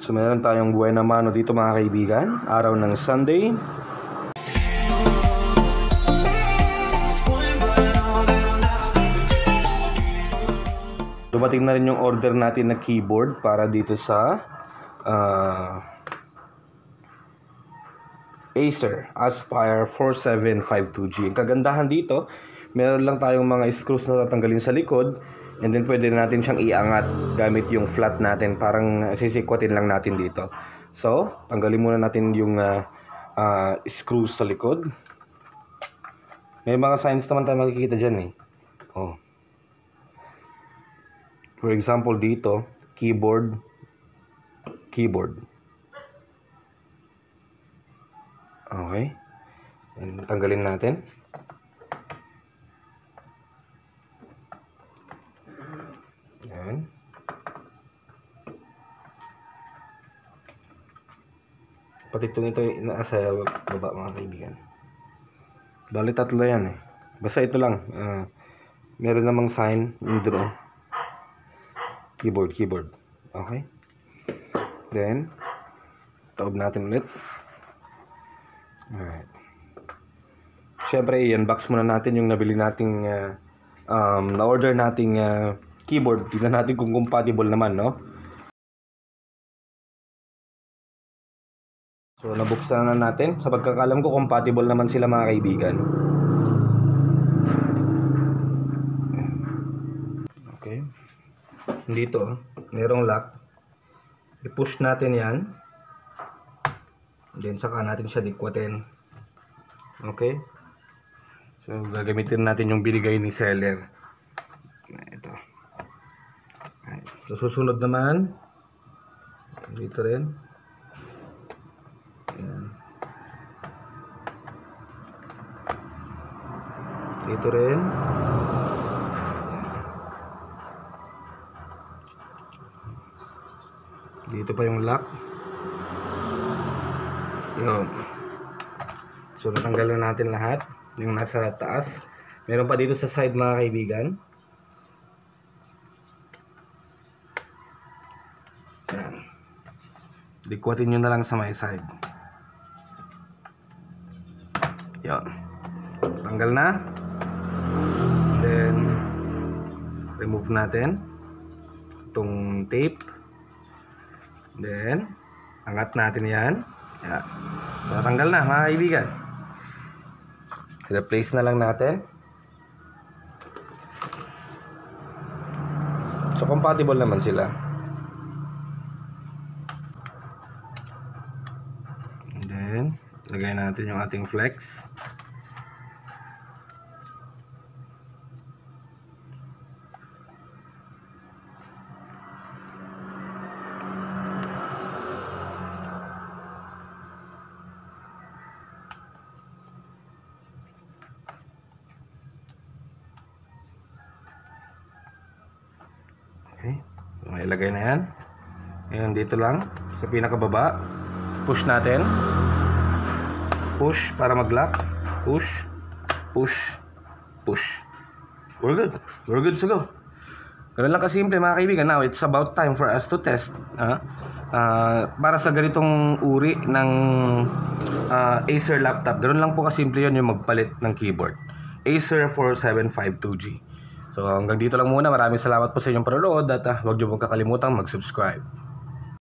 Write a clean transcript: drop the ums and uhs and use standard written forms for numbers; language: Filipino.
So meron tayong buhay na mano dito mga kaibigan, araw ng Sunday. Dumating na rin yung order natin na keyboard para dito sa Acer Aspire 4752G. Ang kagandahan dito, meron lang tayong mga screws na tatanggalin sa likod, and then pwede natin siyang iangat gamit yung flat natin, parang sisikwatin lang natin dito. So, tanggalin muna natin yung screws sa likod. May mga signs naman tayo makikita dyan eh. Oh. For example dito, keyboard. Okay. And tanggalin natin. Yan. Pati ito nasa baba mga kaibigan. Bali tatlo yan eh. Basta ito lang. Meron namang sign yung draw. Keyboard. Okay. Then, taob natin ulit. Alright. Siyempre, i-unbox muna natin yung nabili nating na-order nating keyboard. Tignan natin kung compatible naman, no? So, nabuksan na natin. Sa pagkakalam ko, compatible naman sila mga kaibigan. Okay. Dito, merong lock. I-push natin yan. Then, saka natin siya dikwatin. Okay. So, gagamitin natin yung binigay ni seller. Ito. So, susunod naman. Dito rin. Ayan. Dito rin. Dito pa yung lock. Yun. So, natanggal na natin lahat. Yung nasa taas. Meron pa dito sa side mga kaibigan. Ayan. Dikwatin nyo na lang sa may side. Yun. Tanggal na. Then, remove natin itong tape. Then, angat natin yan. Yan. So, tanggal na mga kaibigan. Replace na lang natin. So, compatible naman sila. And then, lagay natin yung ating flex. Okay. So, may ilagay na yan. Ngayon dito lang sa pinakababa, push natin. Push para mag-lock. Push. We're good to go. Ganun lang kasimple mga kaibigan. Now it's about time for us to test para sa ganitong uri ng Acer laptop. Ganun lang po kasimple yun, yung magpalit ng keyboard. Acer 4752G. So hanggang dito lang muna. Maraming salamat po sa inyong panonood at huwag niyo pong kakalimutan mag-subscribe.